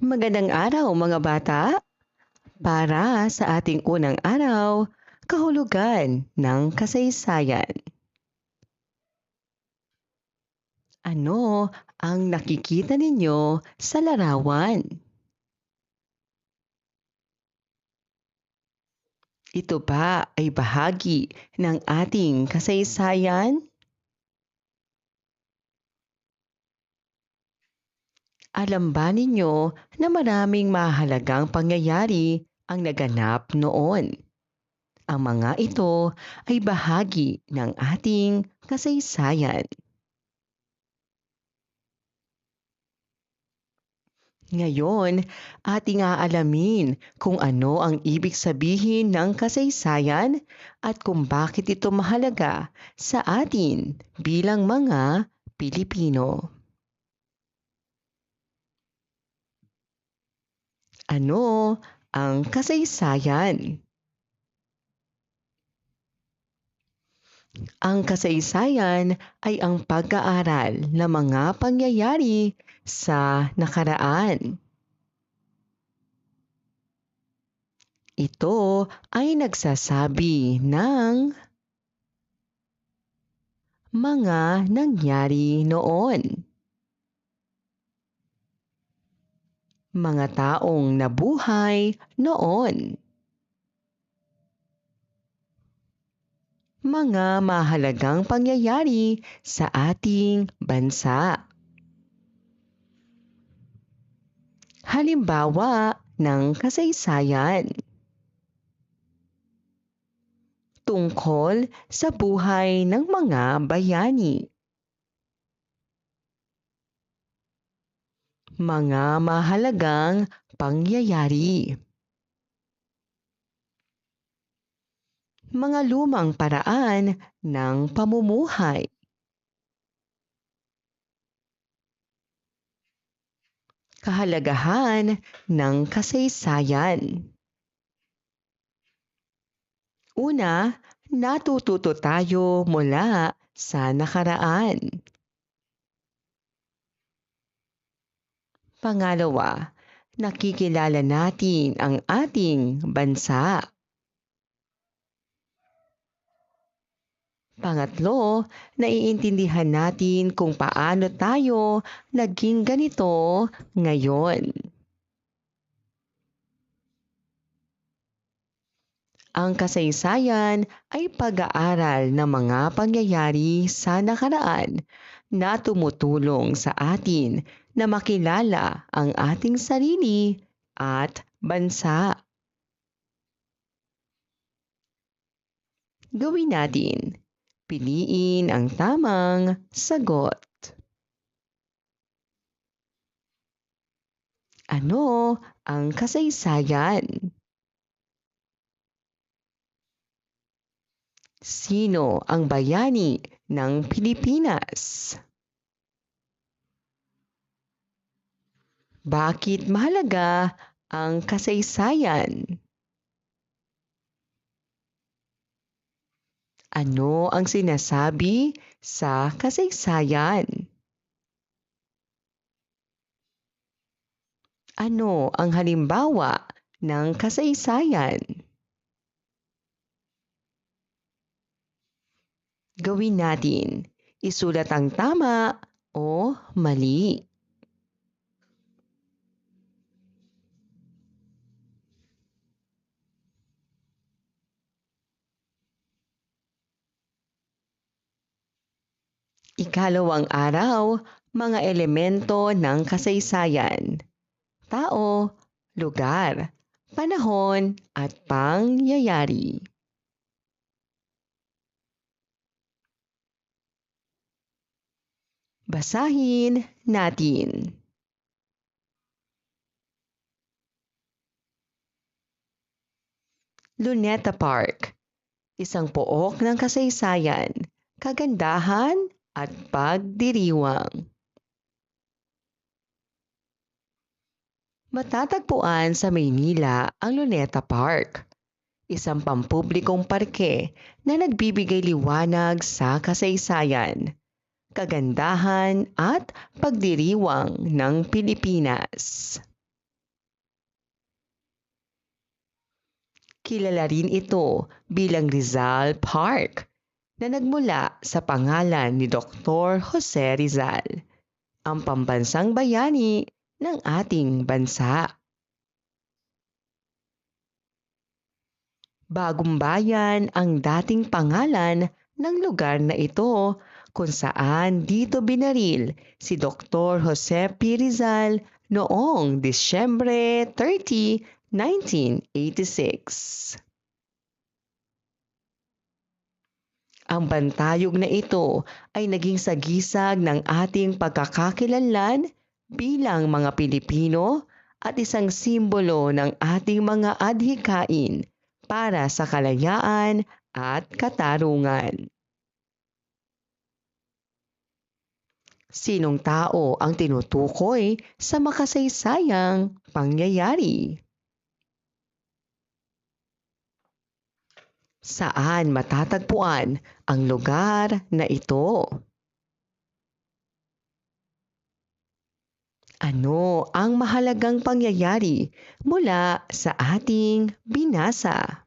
Magandang araw mga bata! Para sa ating unang araw, kahulugan ng kasaysayan. Ano ang nakikita ninyo sa larawan? Ito ba ay bahagi ng ating kasaysayan? Alam ba ninyo na maraming mahalagang pangyayari ang naganap noon? Ang mga ito ay bahagi ng ating kasaysayan. Ngayon, ating aalamin kung ano ang ibig sabihin ng kasaysayan at kung bakit ito mahalaga sa atin bilang mga Pilipino. Ano ang kasaysayan? Ang kasaysayan ay ang pag-aaral ng mga pangyayari sa nakaraan. Ito ay nagsasabi ng mga nangyari noon. Mga taong nabuhay noon. Mga mahalagang pangyayari sa ating bansa. Halimbawa ng kasaysayan. Tungkol sa buhay ng mga bayani. Mga mahalagang pangyayari. Mga lumang paraan ng pamumuhay. Kahalagahan ng kasaysayan. Una, natututo tayo mula sa nakaraan. Pangalawa, nakikilala natin ang ating bansa. Pangatlo, naiintindihan natin kung paano tayo naging ganito ngayon. Ang kasaysayan ay pag-aaral ng mga pangyayari sa nakaraan na tumutulong sa atin na makilala ang ating sarili at bansa. Gawin natin. Piliin ang tamang sagot. Ano ang kasaysayan? Sino ang bayani ng Pilipinas? Bakit mahalaga ang kasaysayan? Ano ang sinasabi sa kasaysayan? Ano ang halimbawa ng kasaysayan? Gawin natin. Isulat ang tama o mali. Ikalawang araw, mga elemento ng kasaysayan. Tao, lugar, panahon at pangyayari. Basahin natin. Luneta Park, isang pook ng kasaysayan, kagandahan at pagdiriwang. Matatagpuan sa Maynila ang Luneta Park, isang pampublikong parke na nagbibigay liwanag sa kasaysayan, kagandahan at pagdiriwang ng Pilipinas. Kilala rin ito bilang Rizal Park na nagmula sa pangalan ni Dr. Jose Rizal, ang pambansang bayani ng ating bansa. Bagong Bayan ang dating pangalan ng lugar na ito kung saan dito binaril si Dr. Jose P. Rizal noong Disyembre 30, 1986. Ang bantayog na ito ay naging sagisag ng ating pagkakakilanlan bilang mga Pilipino at isang simbolo ng ating mga adhikain para sa kalayaan at katarungan. Sinong tao ang tinutukoy sa makasaysayang pangyayari? Saan matatagpuan ang lugar na ito? Ano ang mahalagang pangyayari mula sa ating binasa?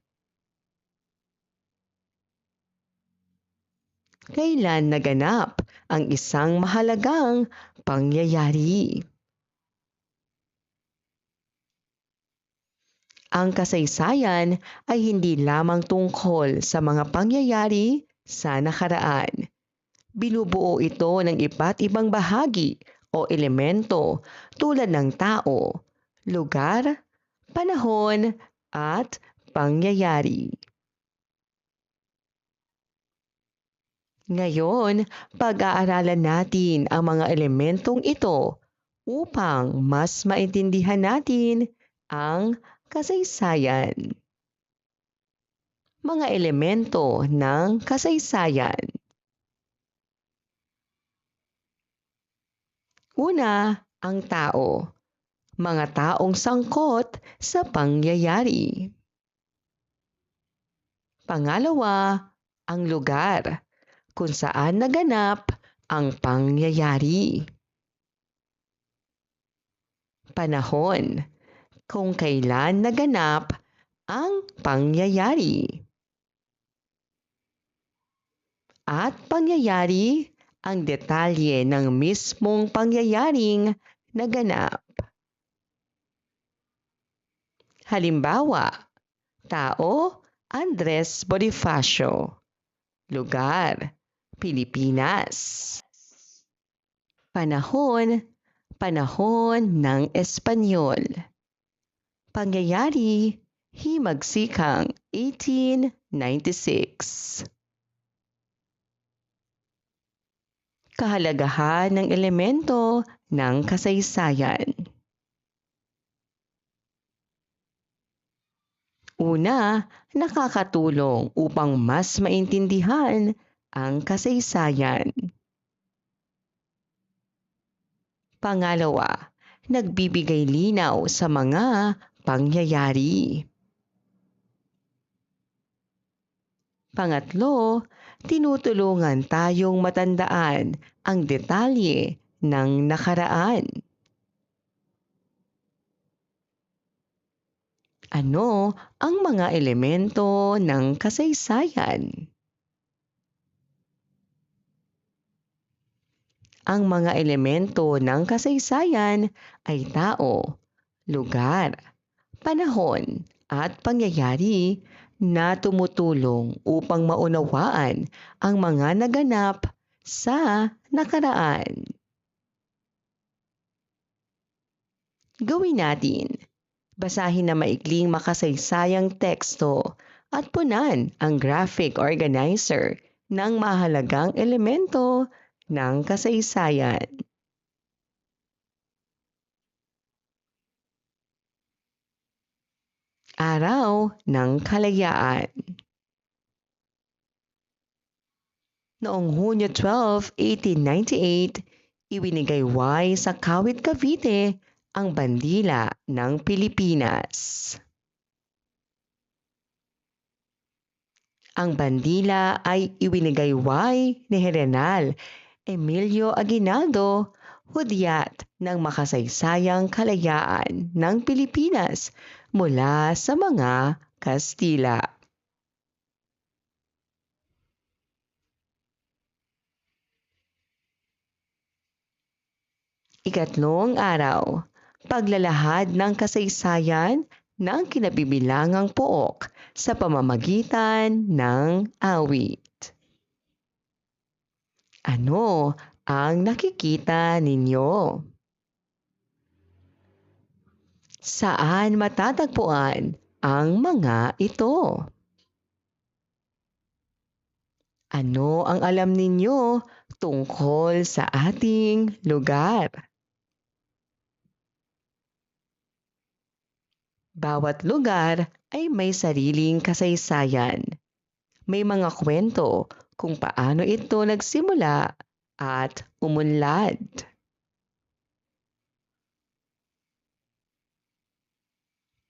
Kailan naganap ang isang mahalagang pangyayari? Ang kasaysayan ay hindi lamang tungkol sa mga pangyayari sa nakaraan. Binubuo ito ng iba't ibang bahagi o elemento tulad ng tao, lugar, panahon, at pangyayari. Ngayon, pag-aaralan natin ang mga elementong ito upang mas maintindihan natin ang kasaysayan. Mga elemento ng kasaysayan. Una, ang tao. Mga taong sangkot sa pangyayari. Pangalawa, ang lugar kung saan naganap ang pangyayari. Panahon kung kailan naganap ang pangyayari. At pangyayari ang detalye ng mismong pangyayaring naganap. Halimbawa, tao, Andres Bonifacio. Lugar, Pilipinas. Panahon, panahon ng Espanyol. Pangyayari, himagsikang 1896. Kahalagahan ng elemento ng kasaysayan. Una, nakakatulong upang mas maintindihan ang kasaysayan. Pangalawa, nagbibigay linaw sa mga pangyayari. Pangatlo, tinutulungan tayong matandaan ang detalye ng nakaraan. Ano ang mga elemento ng kasaysayan? Ang mga elemento ng kasaysayan ay tao, lugar, panahon, at pangyayari na tumutulong upang maunawaan ang mga naganap sa nakaraan. Gawin natin. Basahin na maikling makasaysayang teksto at punan ang graphic organizer ng mahalagang elemento ng kasaysayan. Araw ng Kalayaan. Noong Hunyo 12, 1898, ibinigay sa Kawit Cavite ang bandila ng Pilipinas. Ang bandila ay ibinigay ni General Emilio Aguinaldo, hudyat ng makasaysayang kalayaan ng Pilipinas mula sa mga Kastila. Ikatlong araw, paglalahad ng kasaysayan ng kinabibilangang pook sa pamamagitan ng awit. Ano ang nakikita ninyo? Saan matatagpuan ang mga ito? Ano ang alam ninyo tungkol sa ating lugar? Bawat lugar ay may sariling kasaysayan. May mga kwento kung paano ito nagsimula at umunlad.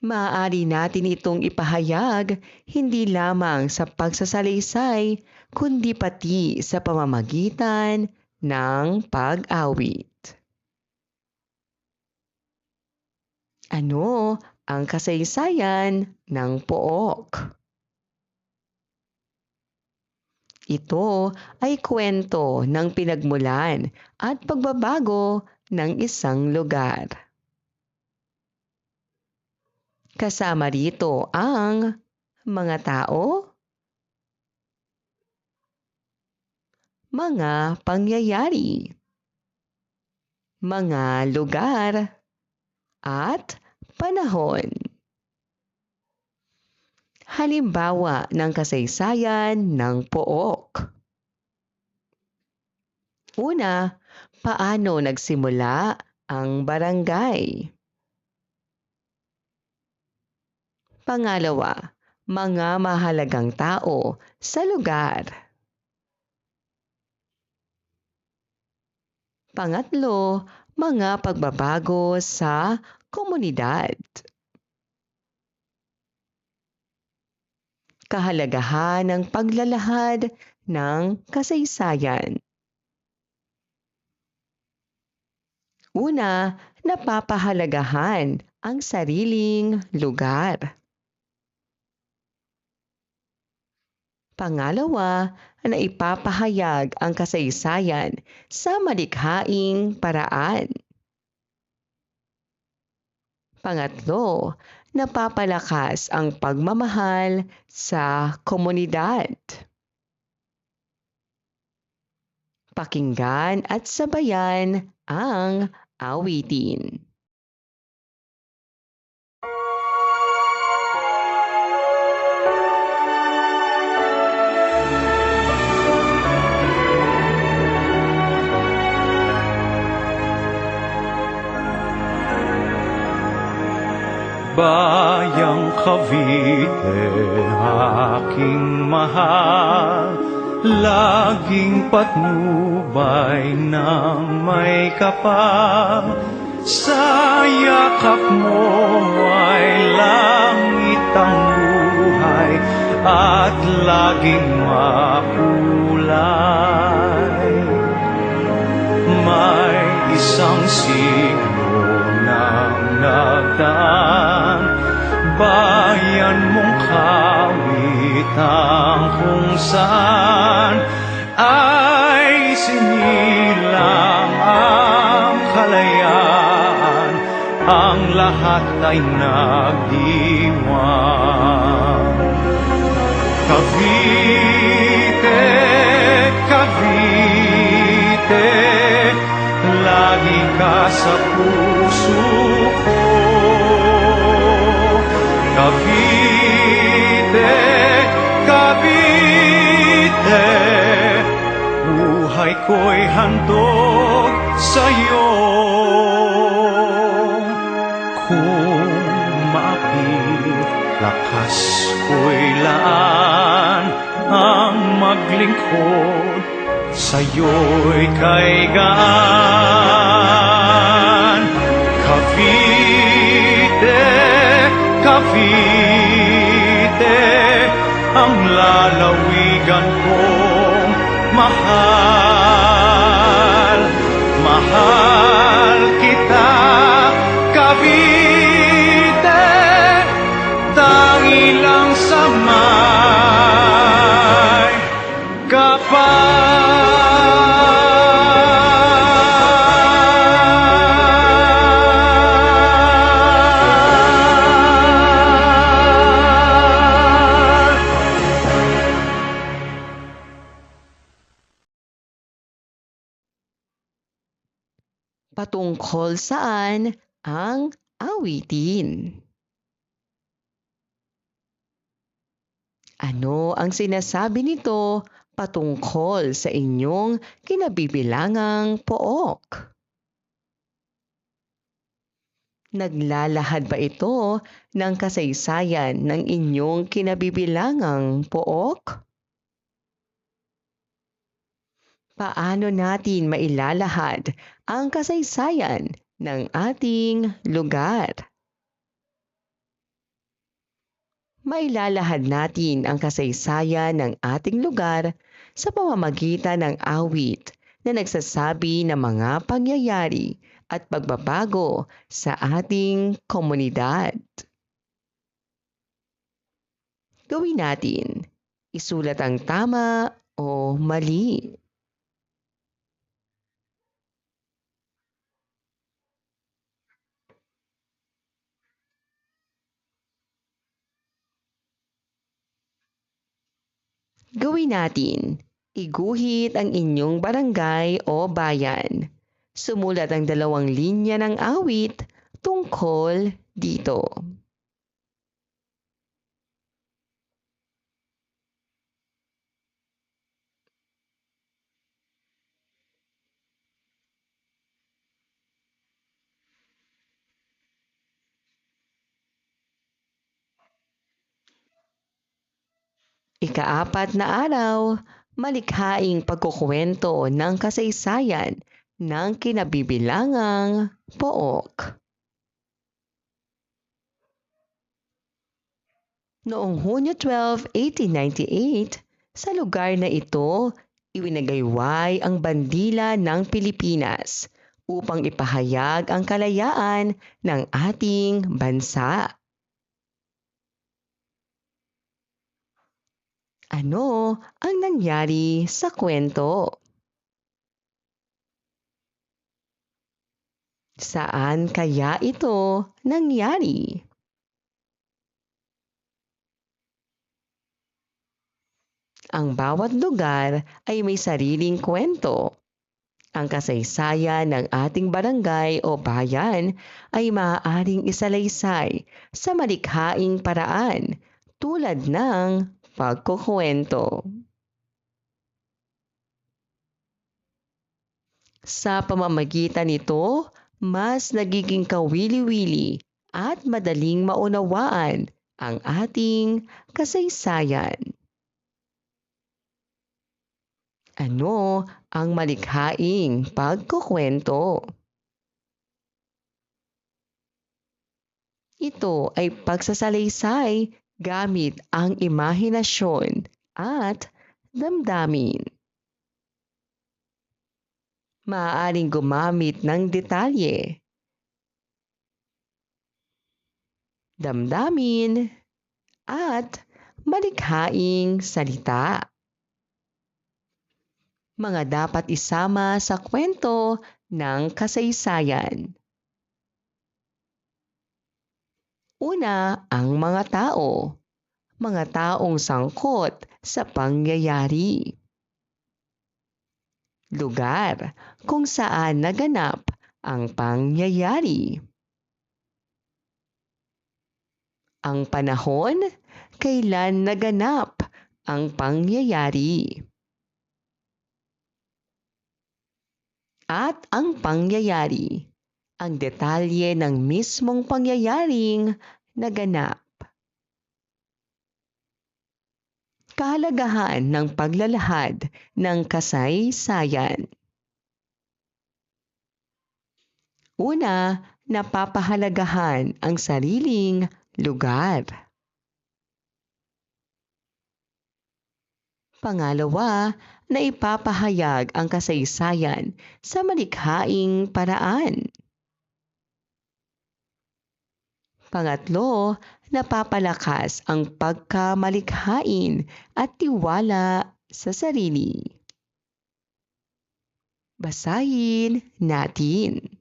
Maaari natin itong ipahayag hindi lamang sa pagsasalaysay, kundi pati sa pamamagitan ng pag-awit. Ano ang kasaysayan ng pook? Ito ay kwento ng pinagmulan at pagbabago ng isang lugar. Kasama rito ang mga tao, mga pangyayari, mga lugar, at panahon. Halimbawa ng kasaysayan ng pook. Una, paano nagsimula ang barangay? Pangalawa, mga mahalagang tao sa lugar. Pangatlo, mga pagbabago sa komunidad. Kahalagahan ng paglalahad ng kasaysayan. Una, napapahalagahan ang sariling lugar. Pangalawa, na ipapahayag ang kasaysayan sa malikhaing paraan. Pangatlo, napapalakas ang pagmamahal sa komunidad. Pakinggan at sabayan ang awitin. Bayang Cavite, aking mahal, laging patnubay ng may kapal. Sa yakap mo ay langit ang buhay at laging makulay. May isang siglo nang nagdaan, bayan mong kawitan kung saan ay sinilang ang kalayaan, ang lahat ay nagdiwang. Cavite, Cavite, lagi ka sa puso ko. Cavite, Cavite, buhay ko'y handog sa'yo. Kung lakas ko'y laan ang maglingkod sa'yo'y kaigaan. Cavite, Cavite, ang lalawigan kong mahal. Mahal kita, Cavite, tangi lang tungkol saan ang awitin. Ano ang sinasabi nito patungkol sa inyong kinabibilangang pook? Naglalahad ba ito ng kasaysayan ng inyong kinabibilangang pook? Paano natin mailalahad ang kasaysayan ng ating lugar? Mailalahad natin ang kasaysayan ng ating lugar sa pamamagitan ng awit na nagsasabi ng mga pangyayari at pagbabago sa ating komunidad. Gawin natin. Isulat ang tama o mali. Gawin natin. Iguhit ang inyong barangay o bayan. Sumulat ang 2 linya ng awit tungkol dito. Ika-4 na araw, malikhaing pagkukuwento ng kasaysayan ng kinabibilangang pook. Noong Hunyo 12, 1898, sa lugar na ito, iwinagayway ang bandila ng Pilipinas upang ipahayag ang kalayaan ng ating bansa. Ano ang nangyari sa kwento? Saan kaya ito nangyari? Ang bawat lugar ay may sariling kwento. Ang kasaysayan ng ating barangay o bayan ay maaaring isalaysay sa malikhaing paraan tulad ng pagkukuwento. Sa pamamagitan nito, mas nagiging kawili-wili at madaling maunawaan ang ating kasaysayan. Ano ang malikhaing pagkukuwento? Ito ay pagsasalaysay gamit ang imahinasyon at damdamin. Maaaring gumamit ng detalye, damdamin, at malikhaing salita. Mga dapat isama sa kwento ng kasaysayan. Una, ang mga tao. Mga taong sangkot sa pangyayari. Lugar kung saan naganap ang pangyayari. Ang panahon kailan naganap ang pangyayari. At ang pangyayari, ang detalye ng mismong pangyayaring naganap. Kahalagahan ng paglalahad ng kasaysayan. Una, napapahalagahan ang sariling lugar. Pangalawa, na ipapahayag ang kasaysayan sa malikhaing paraan. Pangatlo, napapalakas ang pagkamalikhain at tiwala sa sarili. Basahin natin.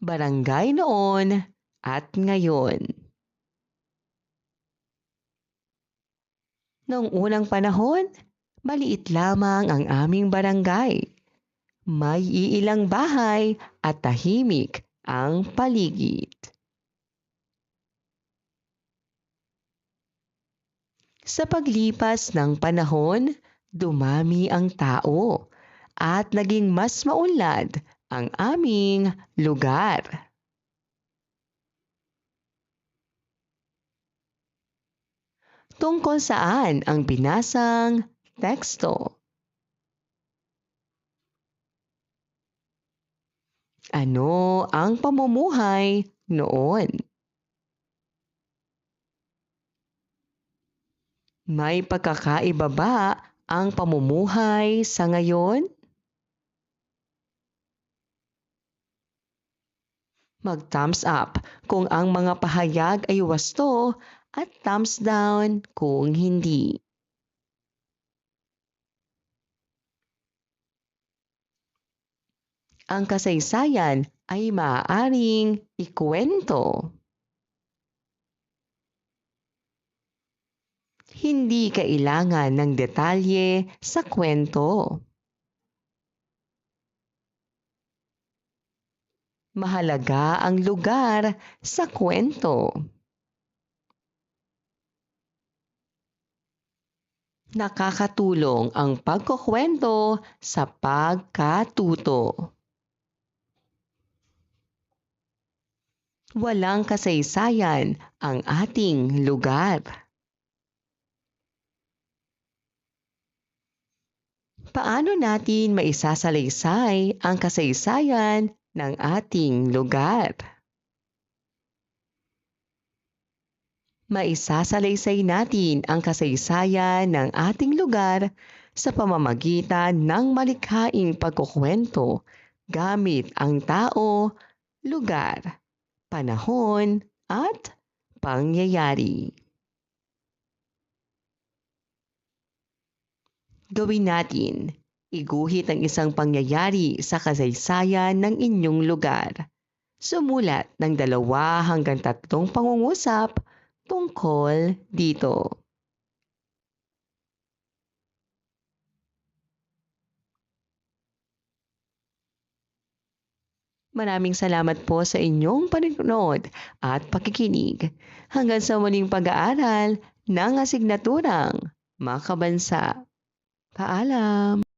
Barangay noon at ngayon. Noong unang panahon, maliit lamang ang aming barangay. May iilang bahay at tahimik ang paligid. Sa paglipas ng panahon, dumami ang tao at naging mas maunlad ang aming lugar. Tungkol saan ang binasang teksto? Ano ang pamumuhay noon? May pagkakaiba ba ang pamumuhay sa ngayon? Mag-thumbs up kung ang mga pahayag ay wasto at thumbs down kung hindi. Ang kasaysayan ay maaaring ikwento. Hindi kailangan ng detalye sa kwento. Mahalaga ang lugar sa kwento. Nakakatulong ang pagkukwento sa pagkatuto. Walang kasaysayan ang ating lugar. Paano natin maisasalaysay ang kasaysayan ng ating lugar? Maisasalaysay natin ang kasaysayan ng ating lugar sa pamamagitan ng malikhaing pagkukwento gamit ang tao, lugar, panahon, at pangyayari. Gawin natin. Iguhit ang isang pangyayari sa kasaysayan ng inyong lugar. Sumulat ng 2 hanggang 3 pangungusap tungkol dito. Maraming salamat po sa inyong panonood at pakikinig. Hanggang sa muling pag-aaral ng asignaturang Makabansa. Paalam!